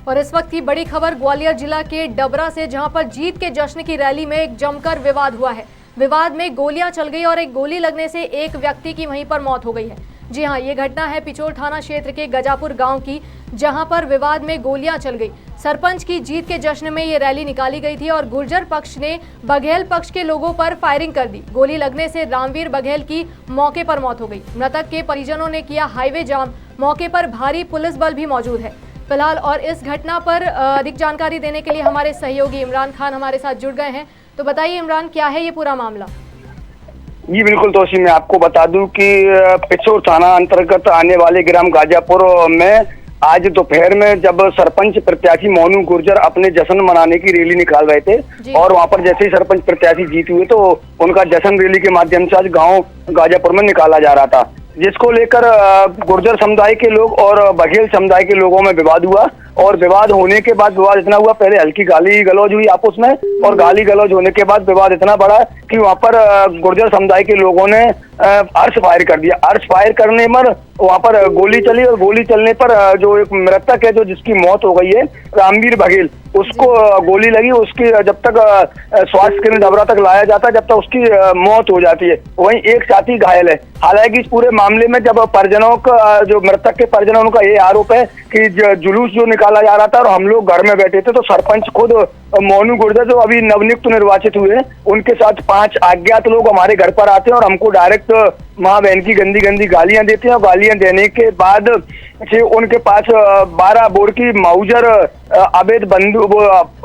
और इस वक्त की बड़ी खबर ग्वालियर जिला के डबरा से, जहां पर जीत के जश्न की रैली में एक जमकर विवाद हुआ है। विवाद में गोलियां चल गई और एक गोली लगने से एक व्यक्ति की वहीं पर मौत हो गई है। जी हां, ये घटना है पिछोर थाना क्षेत्र के गजापुर गांव की, जहां पर विवाद में गोलियां चल गई। सरपंच की जीत के जश्न में ये रैली निकाली गई थी और गुर्जर पक्ष ने बघेल पक्ष के लोगों पर फायरिंग कर दी। गोली लगने से रामवीर बघेल की मौके पर मौत हो गई। मृतक के परिजनों ने किया हाईवे जाम। मौके पर भारी पुलिस बल भी मौजूद है फिलहाल। और इस घटना पर अधिक जानकारी देने के लिए हमारे सहयोगी इमरान खान हमारे साथ जुड़ गए हैं। तो बताइए इमरान, क्या है ये पूरा मामला? जी बिल्कुल तोशी, मैं आपको बता दूं कि पिछोर थाना अंतर्गत आने वाले ग्राम गाजापुर में आज दोपहर में जब सरपंच प्रत्याशी मोनू गुर्जर अपने जश्न मनाने की रैली निकाल रहे थे और वहां पर जैसे ही सरपंच प्रत्याशी जीत हुए तो उनका जश्न रैली के माध्यम से आज गांव गाजापुर में निकाला जा रहा था, जिसको लेकर गुर्जर समुदाय के लोग और बघेल समुदाय के लोगों में विवाद हुआ। और विवाद होने के बाद विवाद इतना हुआ, पहले हल्की गाली गलौज हुई आपस में और गाली गलौज होने के बाद विवाद इतना बड़ा कि वहां पर गुर्जर समुदाय के लोगों ने अर्श फायर कर दिया। अर्श फायर करने पर वहां पर गोली चली और गोली चलने पर जो एक मृतक है, जो जिसकी मौत हो गई है, रामवीर बघेल, उसको गोली लगी। उसकी जब तक स्वास्थ्य केंद्र डबरा तक लाया जाता है, जब तक उसकी मौत हो जाती है। वहीं एक साथी घायल है। हालांकि इस पूरे मामले में जब परिजनों का, जो मृतक के परिजनों, उनका ये आरोप है कि जुलूस जो निकाला जा रहा था और हम लोग घर में बैठे थे, तो सरपंच खुद मोनू गुर्जर जो अभी नवनियुक्त निर्वाचित हुए हैं, उनके साथ 5 अज्ञात लोग हमारे घर पर आते हैं और हमको डायरेक्ट माँ बहन की गंदी गंदी गालियां देते हैं। और गालियां देने के बाद से उनके पास 12 बोर की माउजर अवैध बंदूक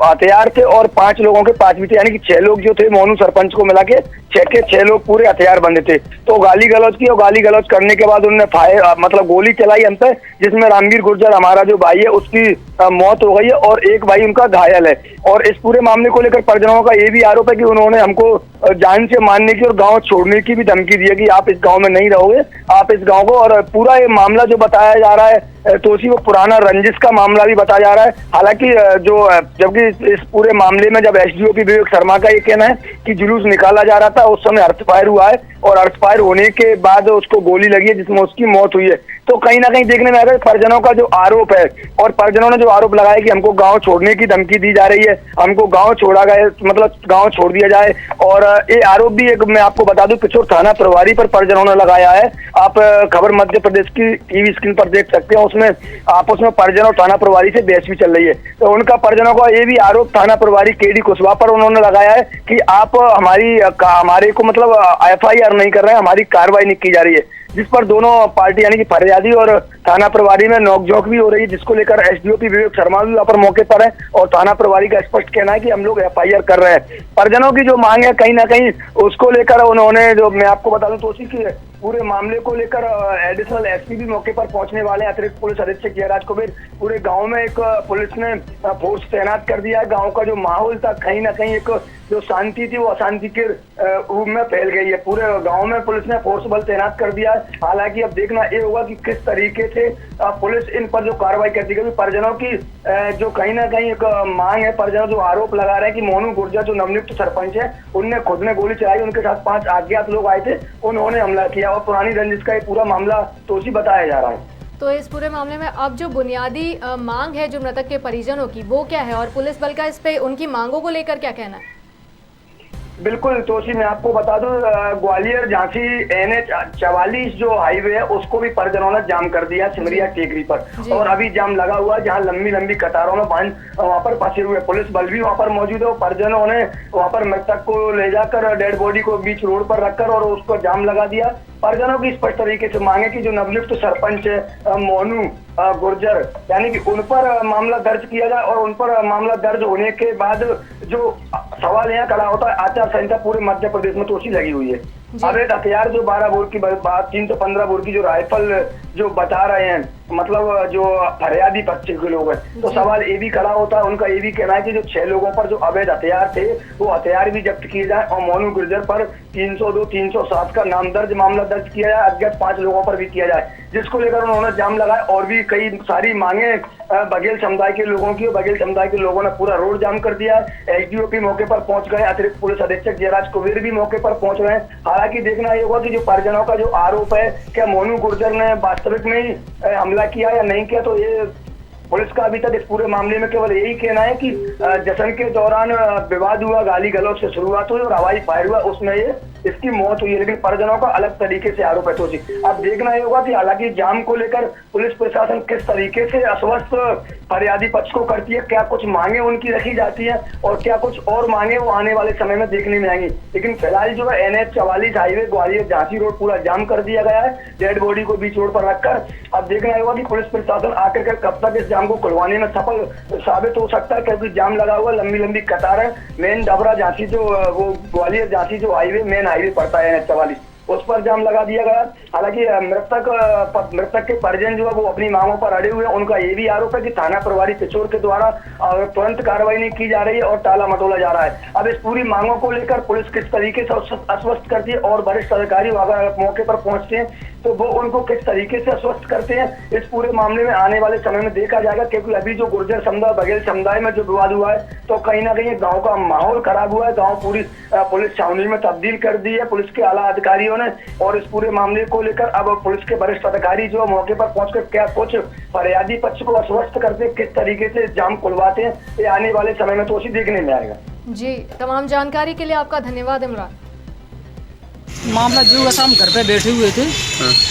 हथियार थे और 5 लोगों के पास भी थे, यानी कि 6 लोग जो थे मोनू सरपंच को मिला के 6 के 6 लोग पूरे हथियार बंदे थे। तो गाली गलौज की और गाली गलौज करने के बाद उन्होंने फायर मतलब गोली चलाई हम पे, जिसमें रामवीर गुर्जर हमारा जो भाई है उसकी मौत हो गई है और एक भाई उनका घायल है। और इस पूरे मामले को लेकर परिजनों का ये भी आरोप है कि उन्होंने हमको जान से मारने की और गांव छोड़ने की भी धमकी दी है कि आप इस गांव में नहीं रहोगे, आप इस गांव को। और पूरा ये मामला जो बताया जा रहा है तो उसी वो पुराना रंजिश का मामला भी बताया जा रहा है। हालांकि जो जबकि इस पूरे मामले में जब एसडीओपी विवेक शर्मा का ये कहना है कि जुलूस निकाला जा रहा था, उस समय अर्थ फायर हुआ है और अर्थ फायर होने के बाद उसको गोली लगी है जिसमें उसकी मौत हुई है। तो कहीं ना कहीं देखने में आएगा परिजनों का जो आरोप है और परिजनों ने जो आरोप लगाया कि हमको गांव छोड़ने की धमकी दी जा रही है, हमको गांव छोड़ा गया, मतलब गांव छोड़ दिया जाए। और ये आरोप भी एक मैं आपको बता दूं पिछोर थाना प्रभारी पर परिजनों ने लगाया है। आप खबर मध्य प्रदेश की टीवी स्क्रीन पर देख सकते हैं, उसमें आपस में परिजन और थाना प्रभारी से बहस भी चल रही है। तो उनका परिजनों का ये भी आरोप थाना प्रभारी केडी कुशवाहा पर उन्होंने लगाया है कि आप हमारे को मतलब FIR नहीं कर रहे हैं, हमारी कार्रवाई नहीं की जा रही है, जिस पर दोनों पार्टी यानी कि फरियादी और थाना प्रभारी में नोकझोंक भी हो रही है, जिसको लेकर एसडीओपी विवेक शर्मा भी वहां पर मौके पर है और थाना प्रभारी का स्पष्ट कहना है कि हम लोग FIR कर रहे हैं। परिजनों की जो मांग है कहीं ना कहीं उसको लेकर उन्होंने, जो मैं आपको बता दूं तो उसी की पूरे मामले को लेकर एडिशनल एसपी भी मौके पर पहुंचने वाले हैं। अतिरिक्त पुलिस अधीक्षक जयराज कुबेर, पूरे गांव में एक पुलिस ने फोर्स तैनात कर दिया है। गांव का जो माहौल था कहीं ना कहीं एक जो शांति थी वो अशांति के रूप में फैल गई है। पूरे गांव में पुलिस ने फोर्स बल तैनात कर दिया है। हालांकि अब देखना ये होगा कि किस तरीके से पुलिस इन पर जो कार्रवाई करती है। परिजनों की जो कहीं ना कहीं एक मांग है, परिजनों जो आरोप लगा रहे हैं कि मोनू गुर्जर जो नवनियुक्त सरपंच है, उनने खुद ने गोली चलाई, उनके साथ 5 अज्ञात लोग आए थे, उन्होंने हमला किया और पुरानी रंजिश का ये पूरा मामला दोषी बताया जा रहा है। तो इस पूरे मामले में अब जो बुनियादी मांग है जो मृतक के परिजनों की, वो क्या है और पुलिस बल का इस पे उनकी मांगों को लेकर क्या कहना है? बिल्कुल तोशी, मैं आपको बता दूं ग्वालियर झांसी NH 44 जो हाईवे है उसको भी परिजनों ने जाम कर दिया सिमरिया टेकरी पर और अभी जाम लगा हुआ है, जहां लंबी लंबी कतारों में वहां पर फंसे हुए पुलिस बल भी वहां पर मौजूद है। और परिजनों ने वहां पर मृतक को ले जाकर डेड बॉडी को बीच रोड पर रखकर और उसको जाम लगा दिया। परिजनों की स्पष्ट तरीके से मांगे कि जो नवनियुक्त सरपंच है मोनू गुर्जर, यानी कि उन पर मामला दर्ज किया जाए और उन पर मामला दर्ज होने के बाद जो सवाल यहाँ खड़ा होता है, आचार संहिता पूरे मध्य प्रदेश में तोसी लगी हुई है। अवैध हथियार जो 12 बोर की बात, 315 बोर की जो राइफल जो बता रहे हैं, मतलब जो फरियादी पक्ष के लोग हैं, तो सवाल ये भी खड़ा होता है, उनका ये भी कहना है कि जो 6 लोगों पर जो अवैध हथियार थे वो हथियार भी जब्त किए जाए और मोनू गुर्जर पर 302, 307 का मामला दर्ज किया जाए, अज्ञात 5 लोगों पर भी किया जाए, जिसको लेकर उन्होंने जाम लगाया। और भी कई सारी मांगे बघेल समुदाय के लोगों की, बघेल समुदाय के लोगों ने पूरा रोड जाम कर दिया है। एसडीओपी मौके पर पहुंच गए, अतिरिक्त पुलिस अधीक्षक जयराज कुबेर भी मौके पर पहुंच रहे हैं। हालांकि देखना ये होगा कि जो परिजनों का जो आरोप है, क्या मोनू गुर्जर ने वास्तविक में ही हमला किया या नहीं किया, तो ये पुलिस का अभी तक इस पूरे मामले में केवल यही कहना है कि जश्न के दौरान विवाद हुआ, गाली गलौज से शुरुआत हुई और हवाई फायर हुआ, उसमें ये इसकी मौत हुई है। लेकिन परिजनों का अलग तरीके से आरोप है। तोसी अब देखना ये होगा कि हालांकि जाम को लेकर पुलिस प्रशासन किस तरीके से आश्वस्त फरियादी पक्ष को करती है, क्या कुछ मांगे उनकी रखी जाती है और क्या कुछ और मांगे वो आने वाले समय में देखने में आएंगी। लेकिन फिलहाल जो है NH 44 highway Gwalior Jhansi road पूरा जाम कर दिया गया है, डेड बॉडी को बीच रोड पर रखकर। अब देखना होगा कि पुलिस प्रशासन आकर कब तक इस जाम को खुलवाने में सफल साबित हो सकता है, क्योंकि जाम लगा हुआ, लंबी लंबी कतार है। मेन डबरा झांसी जो वो ग्वालियर झांसी जो हाईवे मेन हाईवे पड़ता है NH 44, उस पर जाम लगा दिया गया। हालांकि मृतक के परिजन जो है वो अपनी मांगों पर अड़े हुए हैं। उनका ये भी आरोप है कि थाना प्रभारी पिछोर के द्वारा तुरंत कार्रवाई नहीं की जा रही है और टाला मटोला जा रहा है। अब इस पूरी मांगों को लेकर पुलिस किस तरीके से आश्वस्त करती है और वरिष्ठ अधिकारी अगर मौके पर पहुंचते हैं तो वो उनको किस तरीके से आश्वस्त करते हैं, इस पूरे मामले में आने वाले समय में देखा जाएगा। क्योंकि अभी जो गुर्जर समुदाय बघेल समुदाय में जो विवाद हुआ है तो कहीं ना कहीं गांव का माहौल खराब हुआ है। गांव पूरी पुलिस छावनी में तब्दील कर दी है पुलिस के आला अधिकारियों ने। और इस पूरे मामले को लेकर अब पुलिस के वरिष्ठ अधिकारी जो मौके पर पहुंचकर क्या कुछ फरियादी पक्ष को आश्वस्त करते, किस तरीके से जाम खुलवाते हैं, ये आने वाले समय में तो उसी देखने में आएगा। जी, तमाम जानकारी के लिए आपका धन्यवाद इमरान। मामला जो हुआ था, हम घर पे बैठे हुए थे।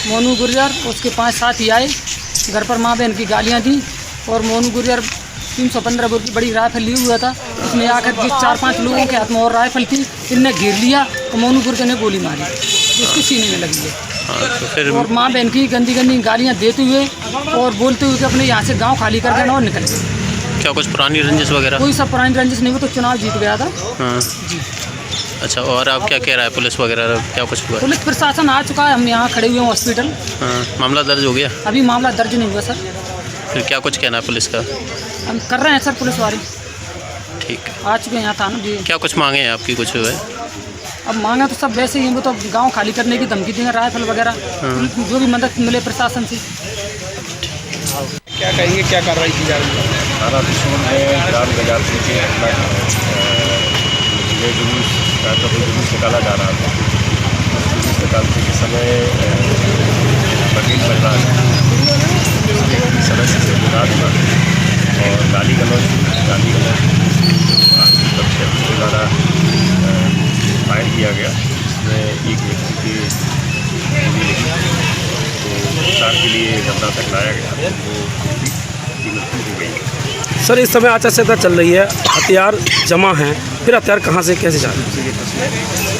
मोनू गुर्जर उसके 5 साथी आए, घर पर माँ बहन की गालियाँ दी और मोनू गुर्जर 315 बोर की बड़ी राइफल ली हुआ था। उसने आकर के 4-5 लोगों के हाथ में और राइफल थी, इनने घेर लिया और मोनू गुर्जर ने गोली मारी, उसके सीने में लगी है। तो फिर और माँ बहन की गंदी गंदी गालियाँ देते हुए और बोलते हुए कि अपने यहाँ से गाँव खाली कर देना और निकल गए। क्या कुछ पुरानी रंजिश वगैरह? कोई सब पुरानी रंजिश नहीं, वो तो चुनाव जीत गया था। हाँ जी। अच्छा, और आप क्या कह रहा है, पुलिस वगैरह क्या कुछ हुआ? पुलिस प्रशासन आ चुका है, हम यहाँ खड़े हुए हैं हॉस्पिटल। हाँ, मामला दर्ज हो गया? अभी मामला दर्ज नहीं हुआ सर। फिर क्या कुछ कहना है पुलिस का? हम कर रहे हैं सर, पुलिस वाले ठीक है। आ चुके हैं यहाँ थाना जी। क्या कुछ मांगे हैं आपकी कुछ है? अब मांगा तो सब वैसे ही, वो तो गांव खाली करने की धमकी देंगे, राइफल वगैरह जो भी मदद मिले प्रशासन से। क्या कहेंगे, क्या कार्रवाई की जा रही है? थाना त्रिशूल में ग्राम गजालपुर के जुलूस निकाला जा रहा था। जुलूस निकालते के समय बघेल परिवार एक सदस्य से विवाद हुआ और गाली गलौज के द्वारा फायर किया गया, जिसमें एक व्यक्ति की गोली लगी तो उपचार के लिए डबरा तक लाया गया, वो की मृत्यु हो गई। सर, इस समय आचार संहिता चल रही है, हथियार जमा हैं, फिर हथियार कहाँ से कैसे जा रहे हैं?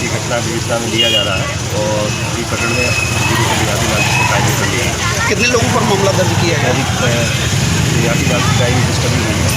ये घटना विवेचना में लिया जा रहा है और अभी पकड़ में कायदे कर लिया है। कितने लोगों पर मामला दर्ज किया है? रियाती जांच की कायदे रजिस्टर हुई है।